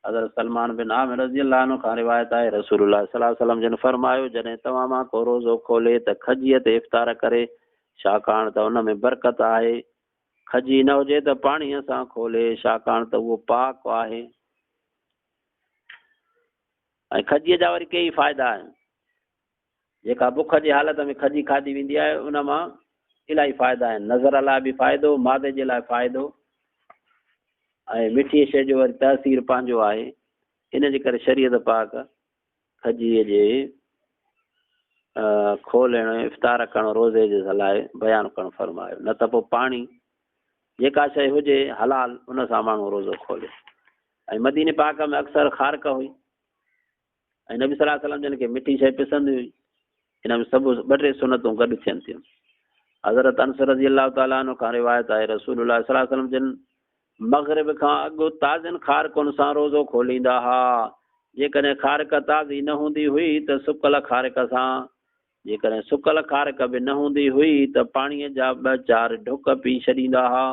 हज़रत सलमान बिन आमिर रज़ी अल्लाह अन्हु खां रिवायत आहे रसूलुल्लाह सल्लल्लाहु अलैहि वसल्लम जिन फरमायो जॾहिं तव्हां मां को रोज़ो खोले त खजीअ ते इफ़्तार करे, छाकाणि त उन में बरकत आहे। खजी न हुजे त पाणीअ सां खोले, छाकाणि त उहो पाक आहे। ऐं खजीअ जा वरी कई फ़ाइदा आहिनि। जेका बुख जी हालत में खजी खाधी वेंदी आहे उन मां इलाही फ़ाइदा आहिनि। नज़र लाइ बि फ़ाइदो, मादे जे लाइ फ़ाइदो, ऐं मिठी शइ जो वरी तहसीर पंहिंजो आहे। इन जे करे शरीयत पाक खजीअ जे खोलण इफ़्तार करणु रोज़े जे लाइ बयानु करणु फरमायो। न त पोइ पाणी जेका शइ हुजे हलाल उन सां माण्हू रोज़ो खोले। ऐं मदीने पाक में अक्सर ख़ारक हुई ऐं नबी सल्लल्लाहु अलैहि वसल्लम जिन खे मिठी शइ पसंदि हुई। इन में सभु ॿ टे सुनतूं गॾु थियनि थियूं। हज़रत अनस रज़ी अल्लाह ताला अन्हु खां रिवायत आहे रसूलुल्लाह सल्लल्लाहु अलैहि वसल्लम जिन मग़रिब खां अॻु ताज़नि ख़ारकुनि सां रोज़ो खोलींदा हुआ। जेकॾहिं ख़ारक ताज़ी न हूंदी हुई त सुकल ख़ारक सां, जेकॾहिं सुकल ख़ारक बि न हूंदी हुई त पाणीअ जा 2-4 ढुक पी छॾींदा हुआ।